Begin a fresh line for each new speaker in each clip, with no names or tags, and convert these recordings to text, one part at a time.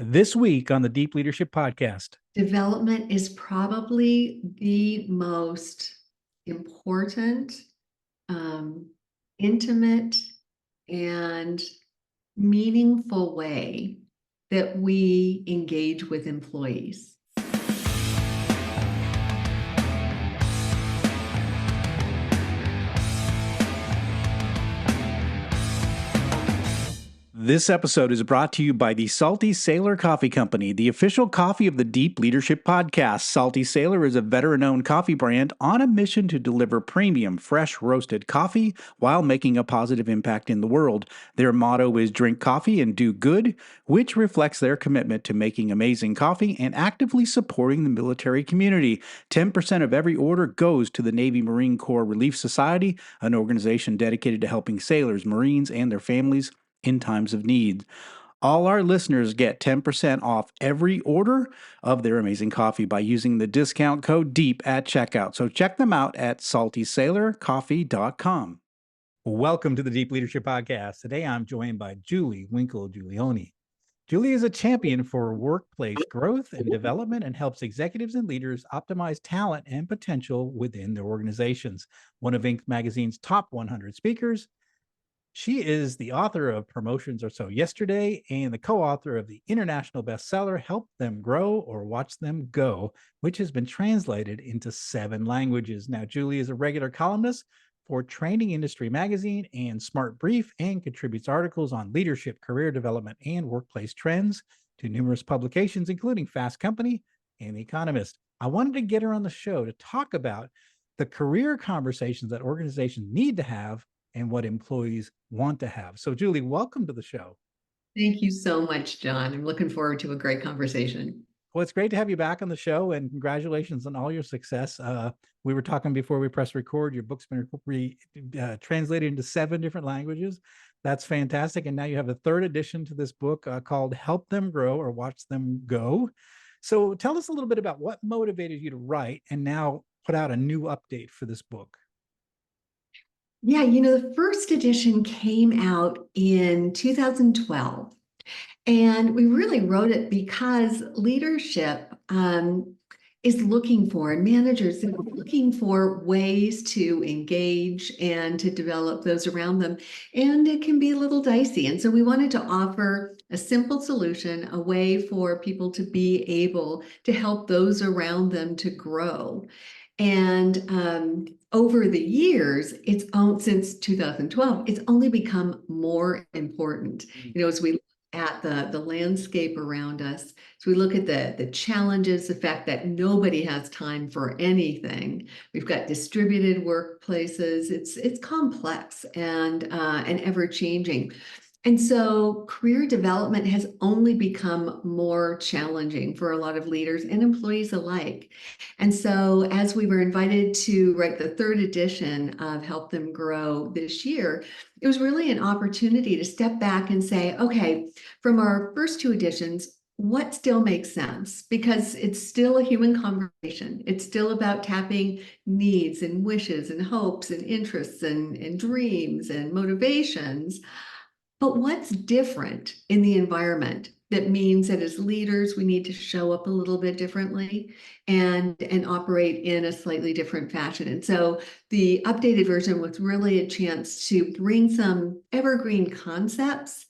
This week on the Deep Leadership Podcast.
Development is probably the most important, intimate, and meaningful way that we engage with employees.
This episode is brought to you by the Salty Sailor Coffee Company, the official coffee of the Deep Leadership Podcast. Salty Sailor is a veteran-owned coffee brand on a mission to deliver premium, fresh roasted coffee while making a positive impact in the world. Their motto is drink coffee and do good, which reflects their commitment to making amazing coffee and actively supporting the military community. 10% of every order goes to the Navy Marine Corps Relief Society, an organization dedicated to helping sailors, Marines, and their families in times of need. All our listeners get 10% off every order of their amazing coffee by using the discount code DEEP at checkout. So check them out at saltysailorcoffee.com. Welcome to the Deep Leadership Podcast. Today I'm joined by Julie Winkle Giulioni. Julie is a champion for workplace growth and development and helps executives and leaders optimize talent and potential within their organizations. One of Inc. magazine's top 100 speakers. She is the author of Promotions Are So Yesterday and the co-author of the international bestseller Help Them Grow or Watch Them Go, which has been translated into 7 languages. Now, Julie is a regular columnist for Training Industry Magazine and SmartBrief and contributes articles on leadership, career development, and workplace trends to numerous publications, including Fast Company and The Economist. I wanted to get her on the show to talk about the career conversations that organizations need to have and what employees want to have. So, Julie, welcome to the show.
Thank you so much, John. I'm looking forward to a great conversation.
Well, it's great to have you back on the show, and congratulations on all your success. We were talking before we pressed record. Your book's been translated into 7 different languages. That's fantastic. And now you have a 3rd edition to this book called Help Them Grow or Watch Them Go. So tell us a little bit about what motivated you to write and now put out a new update for this book.
Yeah, the first edition came out in 2012. And we really wrote it because leadership is looking for, and managers are looking for ways to engage and to develop those around them. And it can be a little dicey. And so we wanted to offer a simple solution, a way for people to be able to help those around them to grow. And over the years, since 2012, it's only become more important. As we look at the landscape around us, so we look at the challenges, the fact that nobody has time for anything. We've got distributed workplaces. It's complex and ever changing. And so career development has only become more challenging for a lot of leaders and employees alike. And so as we were invited to write the 3rd edition of Help Them Grow this year, it was really an opportunity to step back and say, okay, from our first 2 editions, what still makes sense? Because it's still a human conversation. It's still about tapping needs and wishes and hopes and interests and dreams and motivations. But what's different in the environment that means that as leaders, we need to show up a little bit differently and operate in a slightly different fashion. And so the updated version was really a chance to bring some evergreen concepts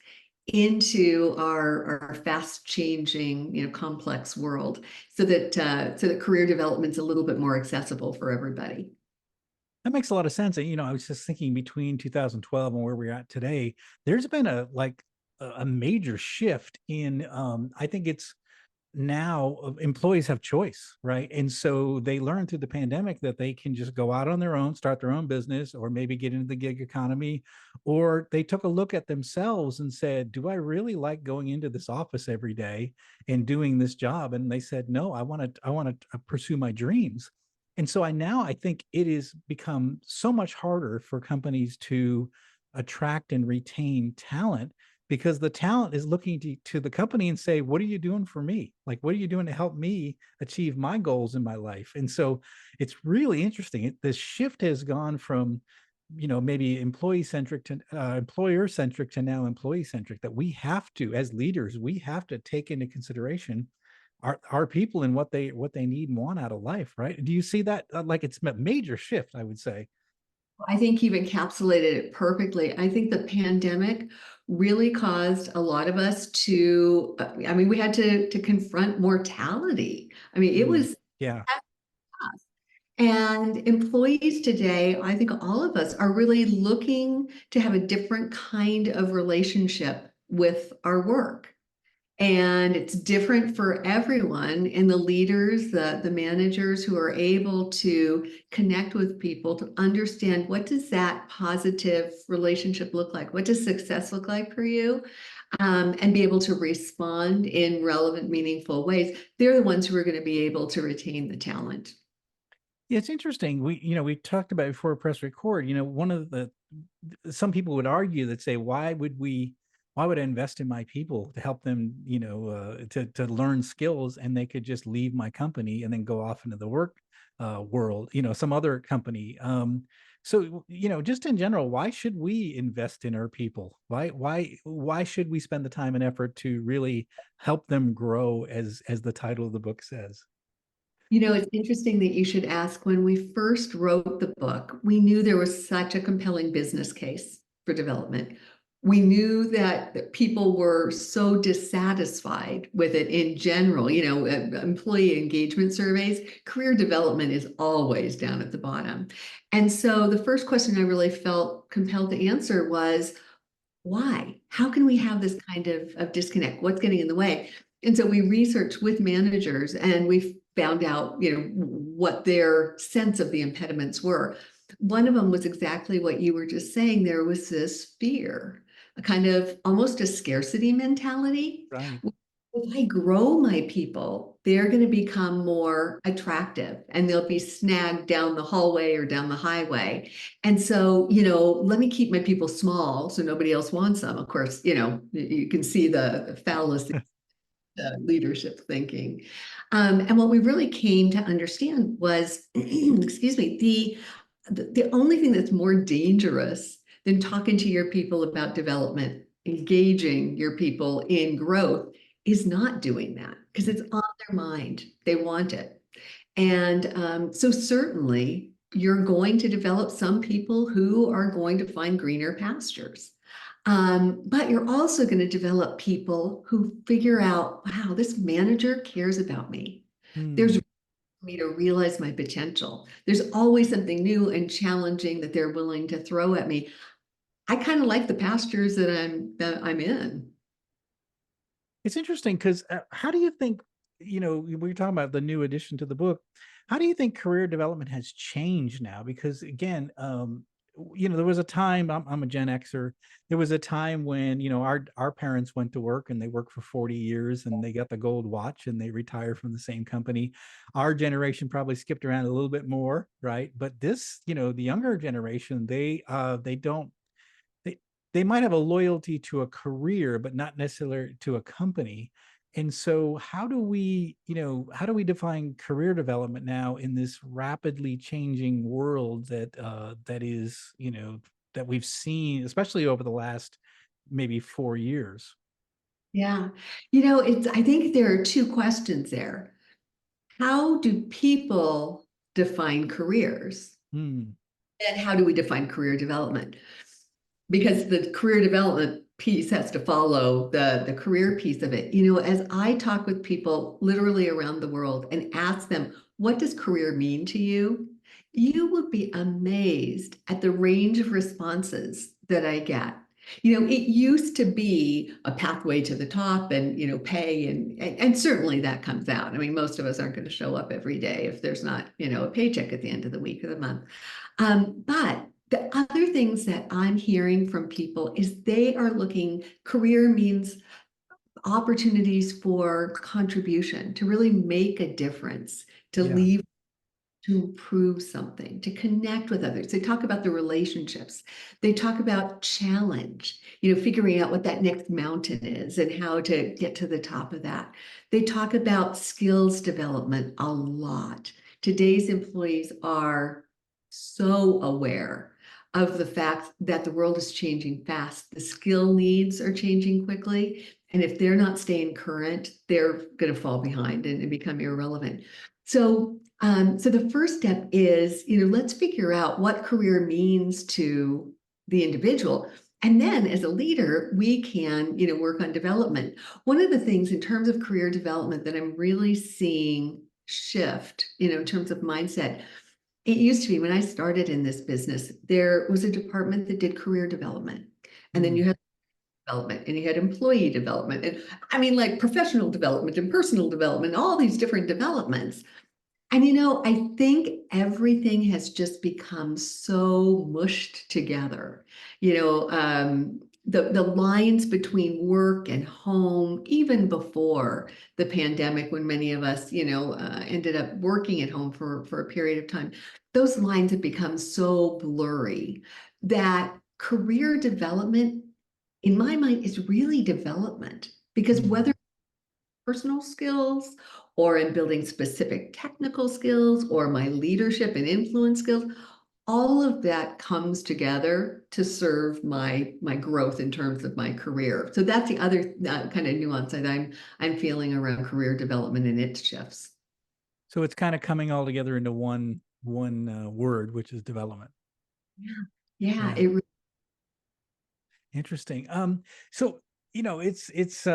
into our fast changing, complex world so that career development's a little bit more accessible for everybody.
That makes a lot of sense. And, I was just thinking between 2012 and where we're at today, there's been a major shift in, I think it's now employees have choice, right? And so they learned through the pandemic that they can just go out on their own, start their own business, or maybe get into the gig economy, or they took a look at themselves and said, do I really like going into this office every day and doing this job? And they said, no, I want to pursue my dreams. And so I think it has become so much harder for companies to attract and retain talent because the talent is looking to the company and say, what are you doing for me? Like, what are you doing to help me achieve my goals in my life? And so it's really interesting. The shift has gone from maybe employee centric to employer centric to now employee centric, that we have to, as leaders, we have to take into consideration our people and what they need and want out of life, right? Do you see that? Like, it's a major shift, I would say.
I think you've encapsulated it perfectly. I think the pandemic really caused a lot of us to, I mean, we had to confront mortality. I mean, it was
Yeah.
tough. And employees today, I think all of us are really looking to have a different kind of relationship with our work. And it's different for everyone. And the leaders, the managers who are able to connect with people to understand, what does that positive relationship look like? What does success look like for you? And be able to respond in relevant, meaningful ways. They're the ones who are going to be able to retain the talent.
Yeah, it's interesting. We talked about before press record, one of the, some people would argue that say, why would I invest in my people to help them, to learn skills, and they could just leave my company and then go off into the work world, some other company. So, just in general, why should we invest in our people? Why should we spend the time and effort to really help them grow, as the title of the book says?
It's interesting that you should ask. When we first wrote the book, we knew there was such a compelling business case for development. We knew that people were so dissatisfied with it in general. Employee engagement surveys, career development is always down at the bottom. And so the first question I really felt compelled to answer was, why? How can we have this kind of disconnect? What's getting in the way? And so we researched with managers, and we found out, what their sense of the impediments were. One of them was exactly what you were just saying. There was this fear, a kind of almost a scarcity mentality.
Right.
If I grow my people, they're going to become more attractive, and they'll be snagged down the hallway or down the highway. And so, let me keep my people small so nobody else wants them. Of course, you can see the fallacy leadership thinking. And what we really came to understand was, excuse me, the only thing that's more dangerous than talking to your people about development, engaging your people in growth, is not doing that, because it's on their mind. They want it. And so certainly you're going to develop some people who are going to find greener pastures. But you're also going to develop people who figure out, wow, this manager cares about me. There's
Hmm.
me to realize my potential. There's always something new and challenging that they're willing to throw at me. I kind of like the pastures that I'm in.
It's interesting because how do you think, we were talking about the new addition to the book. How do you think career development has changed now? Because again, there was a time, I'm a Gen Xer. There was a time when, our parents went to work and they worked for 40 years and they got the gold watch and they retired from the same company. Our generation probably skipped around a little bit more, right? But this, the younger generation, they don't, they might have a loyalty to a career, but not necessarily to a company. And so how do we define career development now in this rapidly changing world that is, that we've seen, especially over the last maybe 4 years?
Yeah. I think there are two questions there. How do people define careers?
Hmm.
And how do we define career development? Because the career development piece has to follow the career piece of it. As I talk with people literally around the world and ask them, what does career mean to you? You would be amazed at the range of responses that I get. It used to be a pathway to the top and, pay, and certainly that comes out. I mean, most of us aren't going to show up every day if there's not, a paycheck at the end of the week or the month. But the other things that I'm hearing from people is they are looking, career means opportunities for contribution, to really make a difference, to
Yeah.
leave, to improve something, to connect with others. They talk about the relationships. They talk about challenge, figuring out what that next mountain is and how to get to the top of that. They talk about skills development a lot. Today's employees are so aware of the fact that the world is changing fast. The skill needs are changing quickly. And if they're not staying current, they're going to fall behind and become irrelevant. So, so the first step is, let's figure out what career means to the individual. And then as a leader, we can, work on development. One of the things in terms of career development that I'm really seeing shift, in terms of mindset, it used to be when I started in this business, there was a department that did career development. And then you had development and you had employee development. And I mean, like professional development and personal development, all these different developments. And I think everything has just become so mushed together. The lines between work and home, even before the pandemic, when many of us, ended up working at home for a period of time, those lines have become so blurry that career development, in my mind, is really development. Because whether personal skills or in building specific technical skills or my leadership and influence skills, all of that comes together to serve my growth in terms of my career. So that's the other kind of nuance that I'm feeling around career development and its shifts.
So it's kind of coming all together into one word, which is development.
Yeah.
Interesting. So it's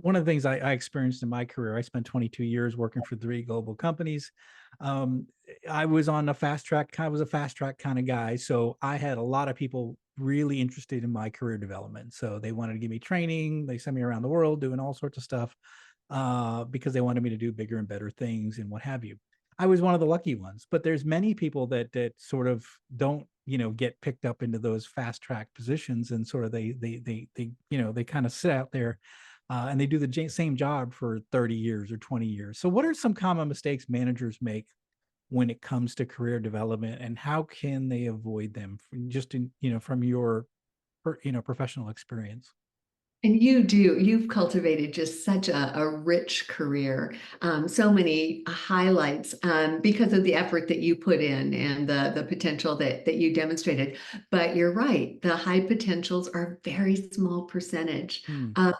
one of the things I experienced in my career. I spent 22 years working for 3 global companies. I was on a fast track, kind of kind of guy. So I had a lot of people really interested in my career development. So they wanted to give me training. They sent me around the world doing all sorts of stuff because they wanted me to do bigger and better things and what have you. I was one of the lucky ones, but there's many people that sort of don't, get picked up into those fast track positions, and sort of they kind of sit out there and they do the same job for 30 years or 20 years. So what are some common mistakes managers make when it comes to career development, and how can they avoid them from your, professional experience?
And you've cultivated just such a rich career, so many highlights because of the effort that you put in and the potential that you demonstrated. But you're right, the high potentials are a very small percentage of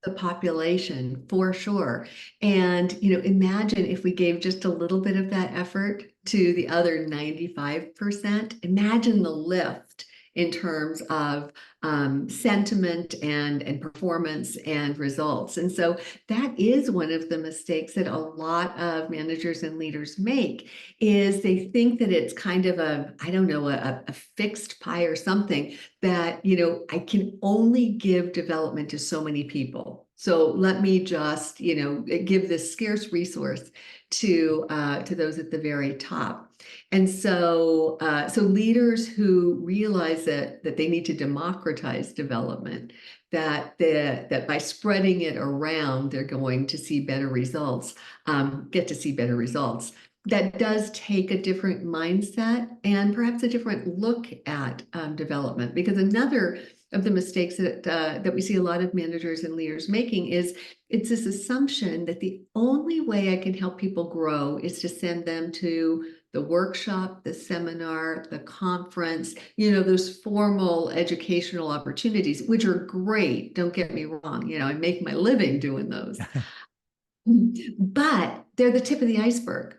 the population for sure. And, imagine if we gave just a little bit of that effort to the other 95%. Imagine the lift in terms of sentiment and performance and results. And so that is one of the mistakes that a lot of managers and leaders make, is they think that it's kind of a fixed pie or something that, I can only give development to so many people. So let me just, give this scarce resource to those at the very top. And so, so leaders who realize that they need to democratize development, that by spreading it around, they're going to see better results, get to see better results. That does take a different mindset and perhaps a different look at development, because another of the mistakes that we see a lot of managers and leaders making is it's this assumption that the only way I can help people grow is to send them to the workshop, the seminar, the conference, those formal educational opportunities, which are great. Don't get me wrong. I make my living doing those, but they're the tip of the iceberg.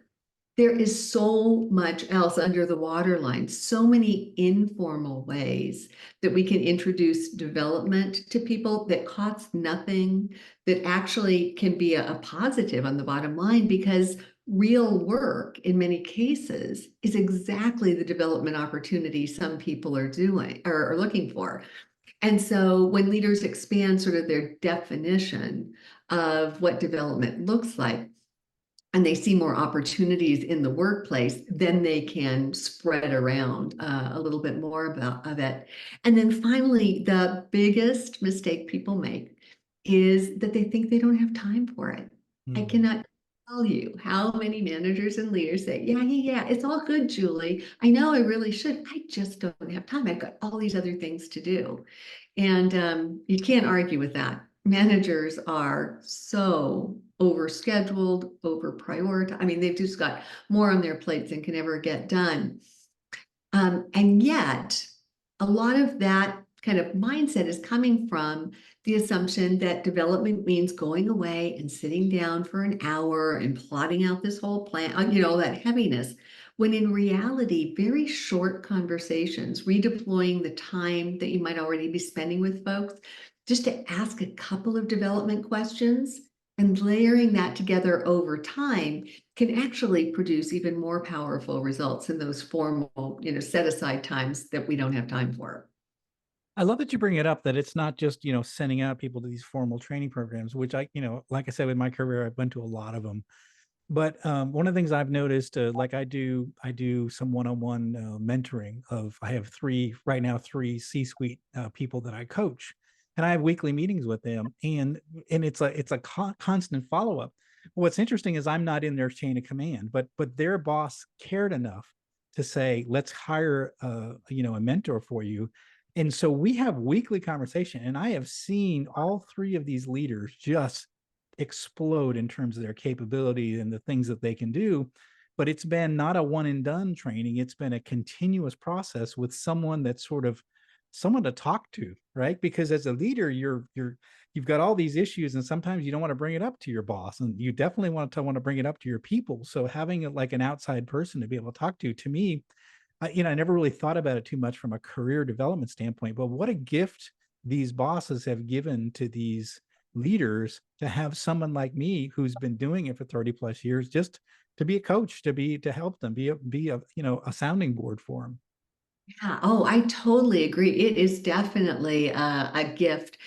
There is so much else under the waterline, so many informal ways that we can introduce development to people that costs nothing, that actually can be a positive on the bottom line, because real work in many cases is exactly the development opportunity some people are doing or are looking for. And so when leaders expand sort of their definition of what development looks like, and they see more opportunities in the workplace, then they can spread around a little bit more of it. And then finally, the biggest mistake people make is that they think they don't have time for it. I cannot tell you how many managers and leaders say, yeah, it's all good, Julie. I know I really should. I just don't have time. I've got all these other things to do. And you can't argue with that. Managers are so overscheduled, over prioritized. I mean, they've just got more on their plates than can ever get done. And yet, a lot of that kind of mindset is coming from the assumption that development means going away and sitting down for an hour and plotting out this whole plan, that heaviness. When in reality, very short conversations, redeploying the time that you might already be spending with folks, just to ask a couple of development questions and layering that together over time can actually produce even more powerful results in those formal, set aside times that we don't have time for.
I love that you bring it up, that it's not just, sending out people to these formal training programs, which like I said, with my career, I've went to a lot of them. But one of the things I've noticed, like I do some one-on-one mentoring of, I have three C-suite people that I coach, and I have weekly meetings with them, and it's a constant follow-up. What's interesting is I'm not in their chain of command, but their boss cared enough to say, let's hire a mentor for you. And so we have weekly conversation, and I have seen all three of these leaders just explode in terms of their capability and the things that they can do. But it's been not a one and done training. It's been a continuous process with someone that's sort of someone to talk to, right? Because as a leader, you've got all these issues, and sometimes you don't want to bring it up to your boss, and you definitely want to bring it up to your people. So having like an outside person to be able to talk to me, I never really thought about it too much from a career development standpoint, but what a gift these bosses have given to these leaders to have someone like me who's been doing it for 30 plus years, just to be a coach, to help them, be a sounding board for them.
Yeah. Oh, I totally agree. It is definitely a gift.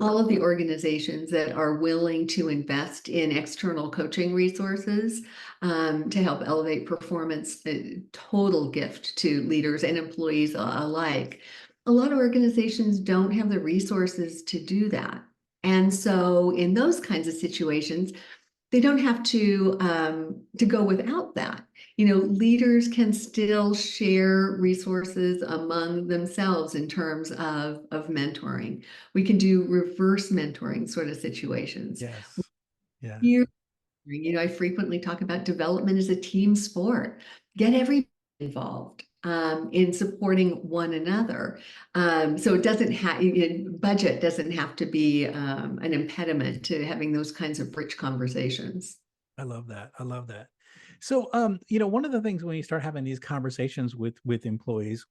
All of the organizations that are willing to invest in external coaching resources to help elevate performance, a total gift to leaders and employees alike. A lot of organizations don't have the resources to do that. And so in those kinds of situations, they don't have to go without that. Leaders can still share resources among themselves in terms of mentoring. We can do reverse mentoring sort of situations.
Yes. Yeah.
Here, I frequently talk about development as a team sport. Get everybody involved in supporting one another. So it doesn't have, budget doesn't have to be an impediment to having those kinds of rich conversations.
I love that. I love that. So, one of the things when you start having these conversations with employees,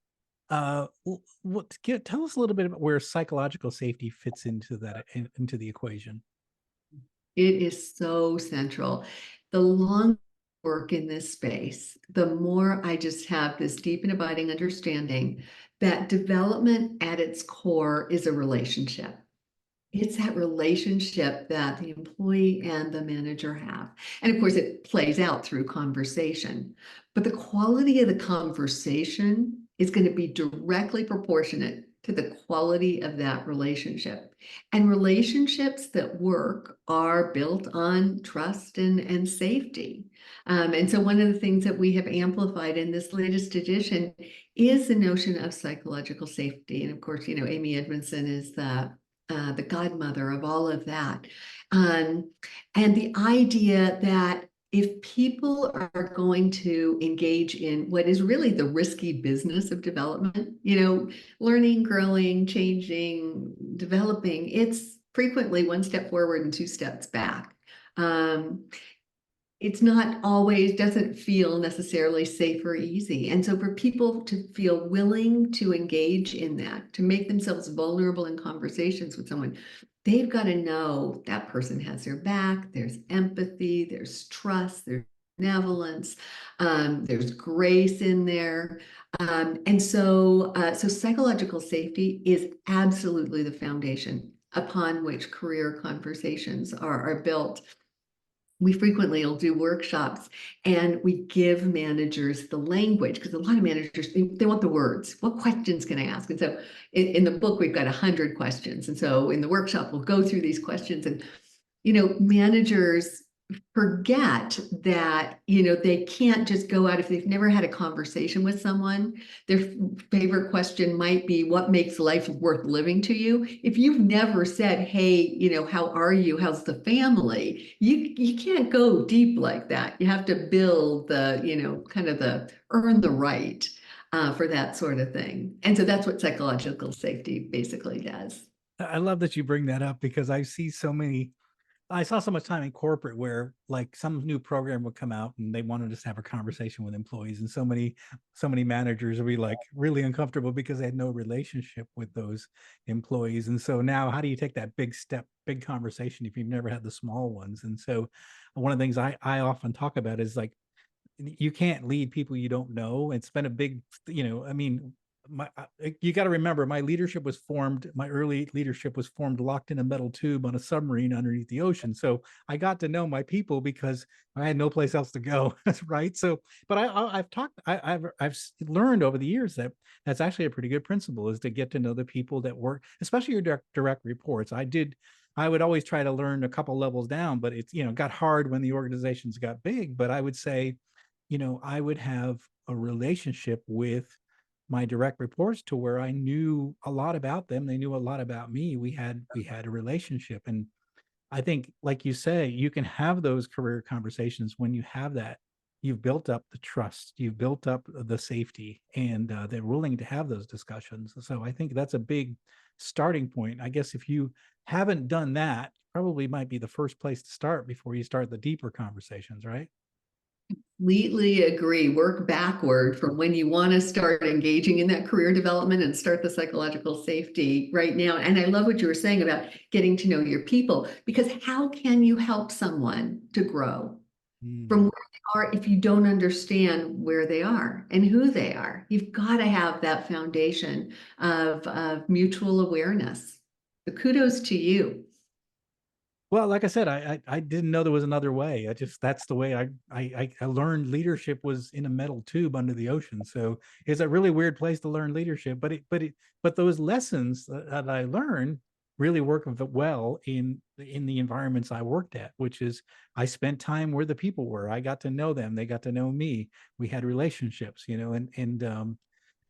tell us a little bit about where psychological safety fits into into the equation.
It is so central. The longer I work in this space, the more I just have this deep and abiding understanding that development at its core is a relationship. It's that relationship that the employee and the manager have. And of course, it plays out through conversation. But the quality of the conversation is going to be directly proportionate to the quality of that relationship. And relationships that work are built on trust and safety. And so one of the things that we have amplified in this latest edition is the notion of psychological safety. And of course, Amy Edmondson is the godmother of all of that. And the idea that if people are going to engage in what is really the risky business of development, learning, growing, changing, developing, it's frequently one step forward and two steps back. It's not always, doesn't feel necessarily safe or easy. And so for people to feel willing to engage in that, to make themselves vulnerable in conversations with someone, they've got to know that person has their back, there's empathy, there's trust, there's benevolence, there's grace in there. So psychological safety is absolutely the foundation upon which career conversations are built. We frequently will do workshops and we give managers the language, because a lot of managers, they want the words. What questions can I ask? And so in the book, we've got 100 questions. And so in the workshop, we'll go through these questions, and, managers forget that, they can't just go out if they've never had a conversation with someone. Their favorite question might be, what makes life worth living to you? If you've never said, hey, how are you? How's the family? You can't go deep like that. You have to build the, kind of the earn the right. for that sort of thing. And so that's what psychological safety basically does.
I love that you bring that up because I saw so much time in corporate where like some new program would come out and they wanted us to have a conversation with employees, and so many managers would be like really uncomfortable because they had no relationship with those employees. And so now how do you take that big step, big conversation if you've never had the small ones? And so one of the things I often talk about is like you can't lead people you don't know. It's been a big, I mean, you got to remember my early leadership was formed locked in a metal tube on a submarine underneath the ocean. So I got to know my people because I had no place else to go. Right. So, but I've learned over the years that that's actually a pretty good principle, is to get to know the people that work, especially your direct reports. I would always try to learn a couple levels down, but it's, got hard when the organizations got big. But I would say, I would have a relationship with my direct reports to where I knew a lot about them. They knew a lot about me. We had a relationship. And I think, like you say, you can have those career conversations when you have that. You've built up the trust, you've built up the safety, and they're willing to have those discussions. So I think that's a big starting point. I guess if you haven't done that, probably might be the first place to start before you start the deeper conversations, right?
Completely agree. Work backward from when you want to start engaging in that career development and start the psychological safety right now. And I love what you were saying about getting to know your people, because how can you help someone to grow from where they are if you don't understand where they are and who they are? You've got to have that foundation of mutual awareness. So kudos to you.
Well, like I said, I didn't know there was another way. That's the way I learned leadership was in a metal tube under the ocean. So it's a really weird place to learn leadership. But those lessons that I learned really work well in the environments I worked at, which is I spent time where the people were. I got to know them. They got to know me. We had relationships, and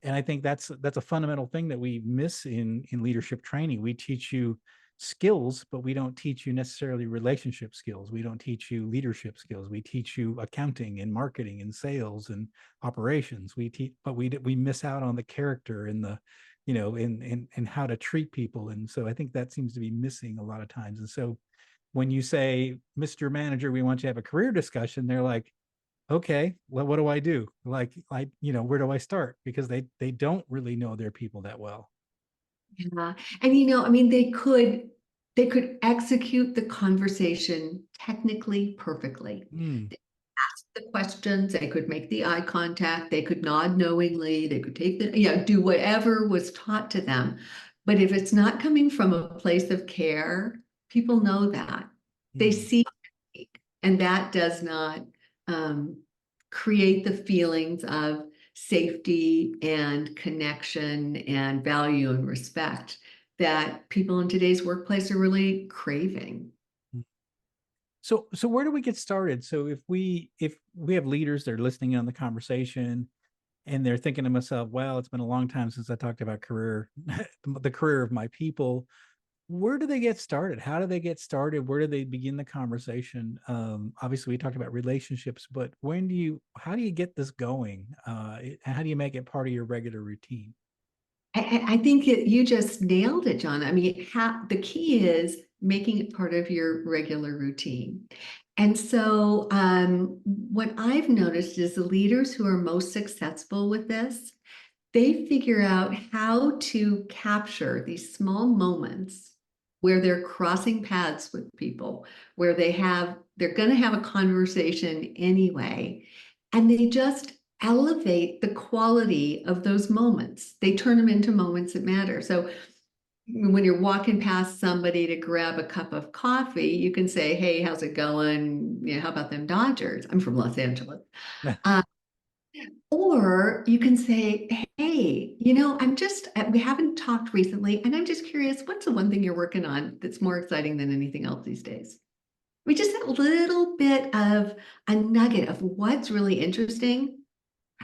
I think that's a fundamental thing that we miss in leadership training. We teach you skills, but we don't teach you necessarily relationship skills. We don't teach you leadership skills. We teach you accounting and marketing and sales and operations. But we miss out on the character and the, in how to treat people. And so I think that seems to be missing a lot of times. And so when you say, Mr. Manager, we want you to have a career discussion, they're like, okay, well, what do I do? Like, where do I start? Because they don't really know their people that well.
Yeah. And I mean, they could execute the conversation technically perfectly.
Mm,
They ask the questions, they could make the eye contact, they could nod knowingly, they could do whatever was taught to them. But if it's not coming from a place of care, people know that. They
mm.
see it, and that does not um, create the feelings of safety and connection and value and respect that people in today's workplace are really craving.
So where do we get started? So if we have leaders that are listening on the conversation and they're thinking to themselves, well, it's been a long time since I talked about career, the career of my people. Where do they get started? How do they get started? Where do they begin the conversation? Obviously, we talked about relationships, but how do you get this going? How do you make it part of your regular routine?
I think you just nailed it, John. I mean, the key is making it part of your regular routine. And so, what I've noticed is the leaders who are most successful with this, they figure out how to capture these small moments where they're crossing paths with people, where they're going to have a conversation anyway, and they just elevate the quality of those moments. They turn them into moments that matter. So when you're walking past somebody to grab a cup of coffee, you can say, "Hey, how's it going? How about them Dodgers?" I'm from Los Angeles. Uh, or you can say, "Hey, we haven't talked recently, and I'm just curious, what's the one thing you're working on that's more exciting than anything else these days?" We just a little bit of a nugget of what's really interesting.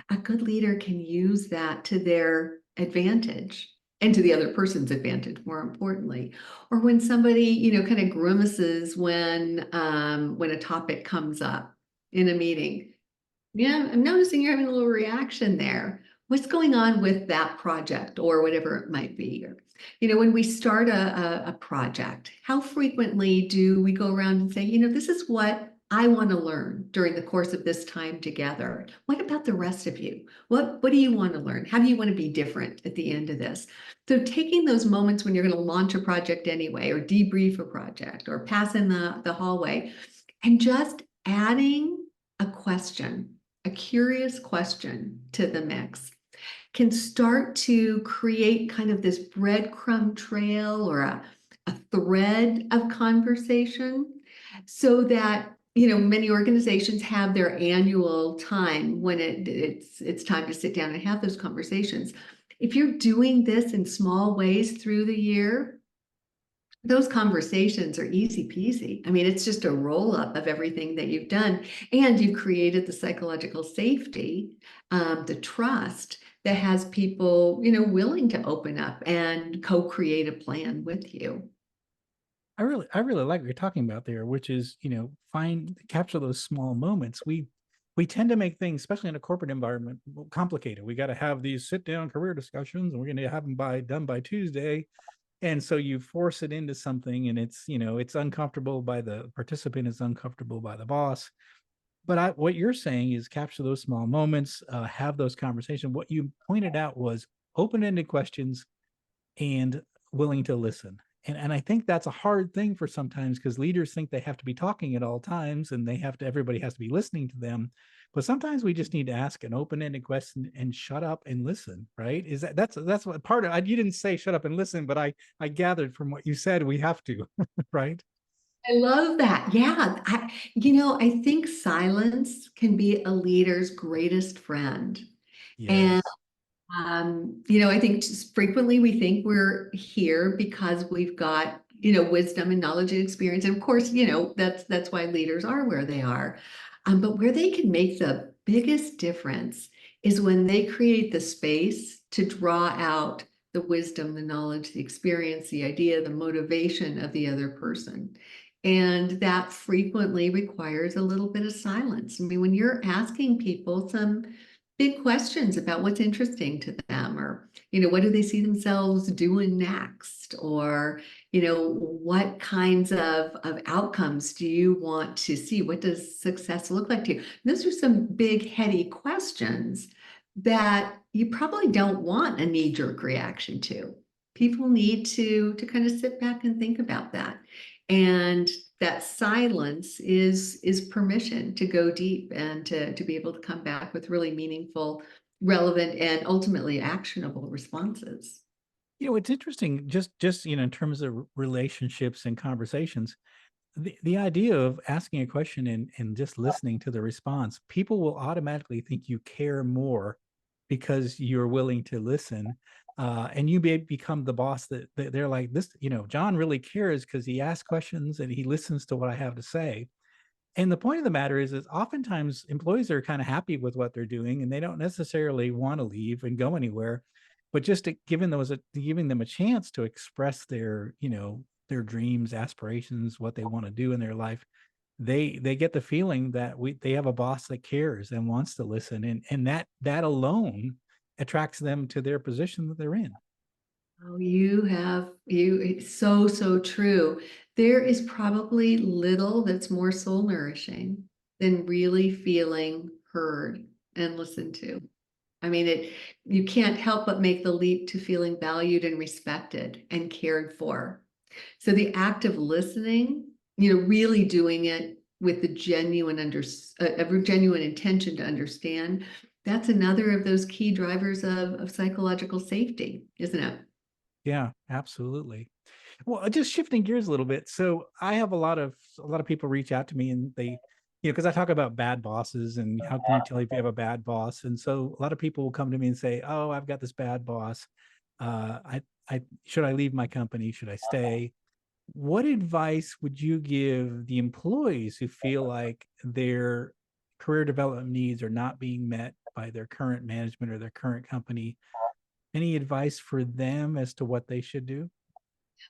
A good leader can use that to their advantage and to the other person's advantage, more importantly. Or when somebody, kind of grimaces when a topic comes up in a meeting. Yeah, I'm noticing you're having a little reaction there. what's going on with that project or whatever it might be? Or, when we start a project, how frequently do we go around and say, this is what I want to learn during the course of this time together. What about the rest of you? What do you want to learn? How do you want to be different at the end of this? So taking those moments when you're going to launch a project anyway, or debrief a project, or pass in the hallway, and just adding a question, a curious question to the mix can start to create kind of this breadcrumb trail or a thread of conversation so that many organizations have their annual time when it's time to sit down and have those conversations. If you're doing this in small ways through the year, those conversations are easy peasy. I mean, it's just a roll up of everything that you've done, and you've created the psychological safety, the trust that has people, willing to open up and co-create a plan with you.
I really like what you're talking about there, which is, capture those small moments. We tend to make things, especially in a corporate environment, complicated. We got to have these sit down career discussions, and we're going to have them done by Tuesday. And so you force it into something, and it's uncomfortable by the participant, it's uncomfortable by the boss. But what you're saying is capture those small moments, have those conversations. What you pointed out was open-ended questions and willing to listen. And I think that's a hard thing for sometimes, because leaders think they have to be talking at all times and everybody has to be listening to them. But sometimes we just need to ask an open-ended question and shut up and listen, right? That's what part of, you didn't say shut up and listen, but I gathered from what you said, we have to, right?
I love that. Yeah. I think silence can be a leader's greatest friend. And
Yes.
I think frequently we think we're here because we've got, wisdom and knowledge and experience. And of course, that's why leaders are where they are. But where they can make the biggest difference is when they create the space to draw out the wisdom, the knowledge, the experience, the idea, the motivation of the other person. And that frequently requires a little bit of silence. I mean, when you're asking people some big questions about what's interesting to them, or what do they see themselves doing next, or what kinds of outcomes do you want to see, what does success look like to you? Those are some big heady questions that you probably don't want a knee-jerk reaction to. People need to kind of sit back and think about that, and that silence is permission to go deep and to be able to come back with really meaningful, relevant, and ultimately actionable responses.
It's interesting, just in terms of relationships and conversations, the idea of asking a question and just listening to the response, people will automatically think you care more because you're willing to listen. And you may become the boss that they're like, this, John really cares because he asks questions and he listens to what I have to say. And the point of the matter is oftentimes employees are kind of happy with what they're doing and they don't necessarily want to leave and go anywhere, but just giving them a chance to express their dreams, aspirations, what they want to do in their life. They get the feeling that they have a boss that cares and wants to listen, and that alone attracts them to their position that they're in.
Oh, it's so true. There is probably little that's more soul nourishing than really feeling heard and listened to. I mean, you can't help but make the leap to feeling valued and respected and cared for. So the act of listening, really doing it with the a genuine intention to understand, that's another of those key drivers of psychological safety, isn't it?
Yeah, absolutely. Well, just shifting gears a little bit. So I have a lot of people reach out to me, and they, because I talk about bad bosses and how can you tell if you have a bad boss. And so a lot of people will come to me and say, "Oh, I've got this bad boss. I should I leave my company? Should I stay?" What advice would you give the employees who feel like their career development needs are not being met by their current management or their current company? Any advice for them as to what they should do?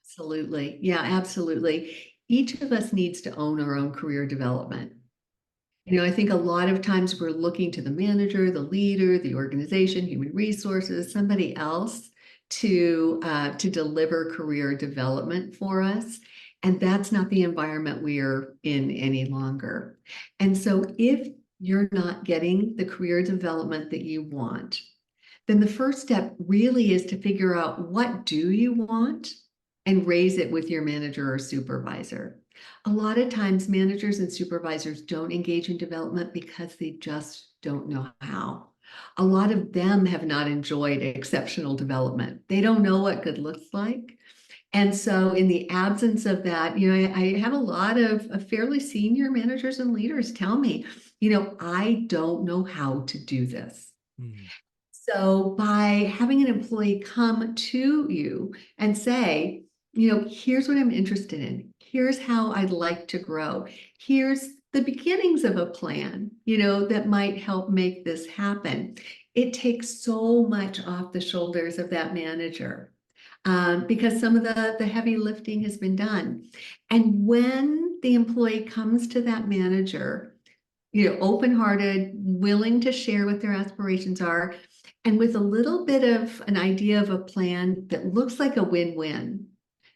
Absolutely. Yeah, absolutely. Each of us needs to own our own career development. I think a lot of times we're looking to the manager, the leader, the organization, human resources, somebody else to deliver career development for us. And that's not the environment we're in any longer. And so if you're not getting the career development that you want, then the first step really is to figure out what do you want and raise it with your manager or supervisor. A lot of times managers and supervisors don't engage in development because they just don't know how. A lot of them have not enjoyed exceptional development. They don't know what good looks like. And so in the absence of that, I have a lot of fairly senior managers and leaders tell me, I don't know how to do this.
Mm.
So by having an employee come to you and say, here's what I'm interested in. Here's how I'd like to grow. Here's the beginnings of a plan, that might help make this happen. It takes so much off the shoulders of that manager because some of the heavy lifting has been done. And when the employee comes to that manager, open-hearted, willing to share what their aspirations are, and with a little bit of an idea of a plan that looks like a win-win,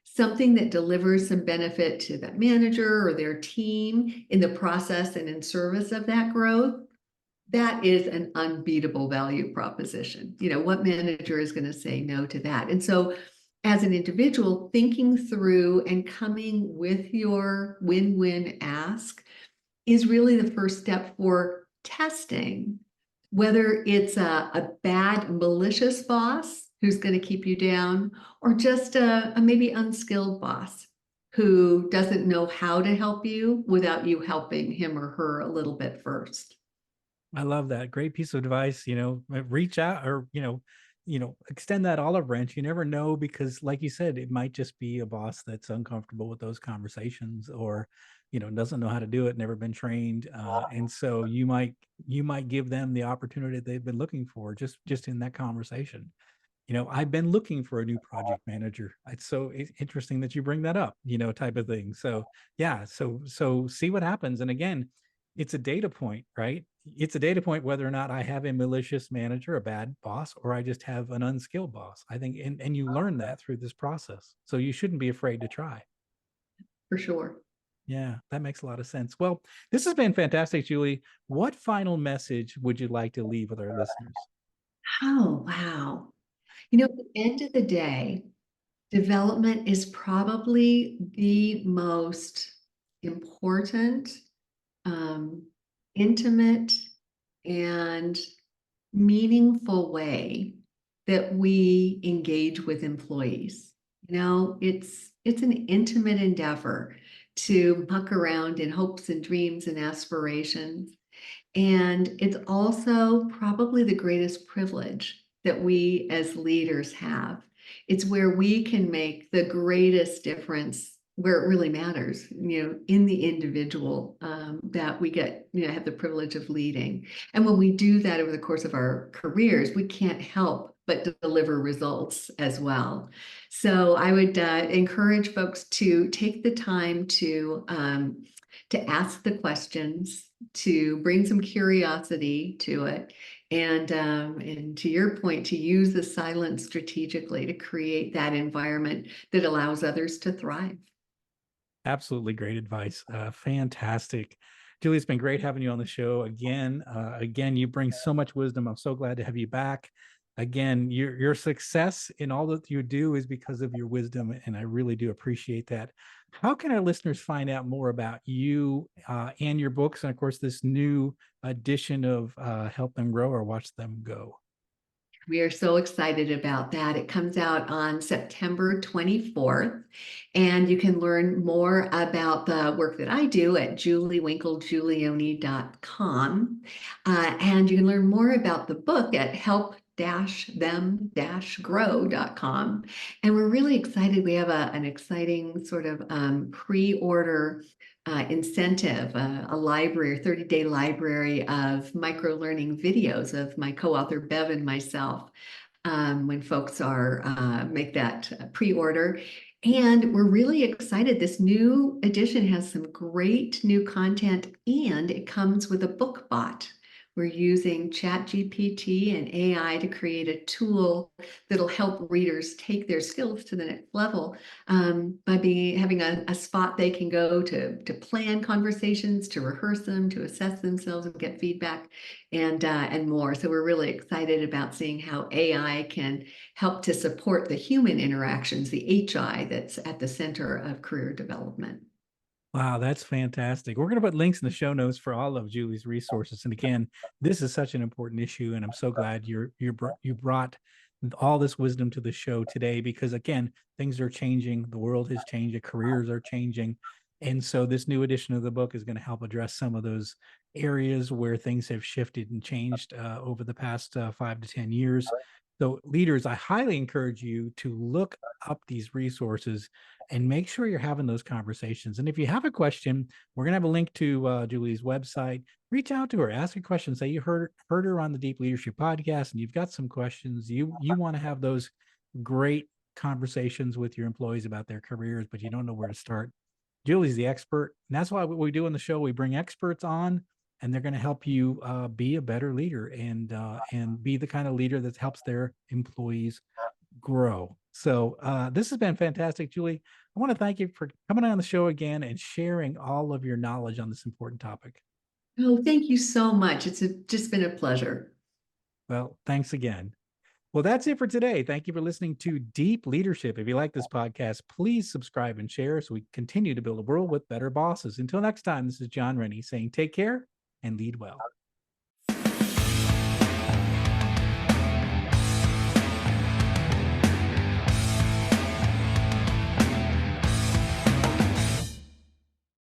something that delivers some benefit to that manager or their team in the process and in service of that growth, that is an unbeatable value proposition. What manager is going to say no to that? And so as an individual, thinking through and coming with your win-win ask is really the first step for testing whether it's a bad, malicious boss who's going to keep you down, or just a maybe unskilled boss who doesn't know how to help you without you helping him or her a little bit first.
I love that. Great piece of advice. Reach out or, extend that olive branch. You never know because like you said, it might just be a boss that's uncomfortable with those conversations or, doesn't know how to do it, never been trained. And so you might give them the opportunity they've been looking for just in that conversation. I've been looking for a new project manager. It's so interesting that you bring that up, type of thing. So yeah, so see what happens. And again, it's a data point, right? It's a data point whether or not I have a malicious manager, a bad boss, or I just have an unskilled boss. I think, and you learn that through this process. So you shouldn't be afraid to try.
For sure.
Yeah, that makes a lot of sense. Well, this has been fantastic, Julie. What final message would you like to leave with our listeners?
Oh, wow. At the end of the day, development is probably the most important, um, intimate, and meaningful way that we engage with employees. It's an intimate endeavor to muck around in hopes and dreams and aspirations. And it's also probably the greatest privilege that we as leaders have. It's where we can make the greatest difference where it really matters, in the individual that we get, have the privilege of leading. And when we do that over the course of our careers, we can't help but deliver results as well. So I would encourage folks to take the time to ask the questions, to bring some curiosity to it, and to your point, to use the silence strategically to create that environment that allows others to thrive.
Absolutely great advice. Fantastic. Julie, it's been great having you on the show again. Again, you bring so much wisdom. I'm so glad to have you back. Again, your success in all that you do is because of your wisdom, and I really do appreciate that. How can our listeners find out more about you and your books, and of course, this new edition of Help Them Grow or Watch Them Go?
We are so excited about that. It comes out on September 24th, and you can learn more about the work that I do at juliewinklegiulioni.com. And you can learn more about the book at help-them-grow.com. And we're really excited. We have an exciting sort of pre-order incentive, a library, 30-day library of micro-learning videos of my co-author Bev and myself when folks are make that pre-order. And we're really excited. This new edition has some great new content, and it comes with a book bot. We're using ChatGPT and AI to create a tool that'll help readers take their skills to the next level by having a spot they can go to plan conversations, to rehearse them, to assess themselves and get feedback, and more. So we're really excited about seeing how AI can help to support the human interactions, the HI that's at the center of career development.
Wow, that's fantastic. We're going to put links in the show notes for all of Julie's resources. And again, this is such an important issue, and I'm so glad you brought all this wisdom to the show today, because again, things are changing, the world has changed, the careers are changing, and so this new edition of the book is going to help address some of those areas where things have shifted and changed over the past 5 to 10 years. So, leaders, I highly encourage you to look up these resources and make sure you're having those conversations. And if you have a question, we're going to have a link to Julie's website. Reach out to her, ask her questions. Say you heard her on the Deep Leadership podcast, and you've got some questions. You want to have those great conversations with your employees about their careers, but you don't know where to start. Julie's the expert, and that's why what we do on the show, we bring experts on, and they're going to help you be a better leader and be the kind of leader that helps their employees grow. So this has been fantastic, Julie. I want to thank you for coming on the show again and sharing all of your knowledge on this important topic.
Oh, thank you so much. Just been a pleasure.
Well, thanks again. Well, that's it for today. Thank you for listening to Deep Leadership. If you like this podcast, please subscribe and share so we continue to build a world with better bosses. Until next time, this is John Rennie saying take care and lead well.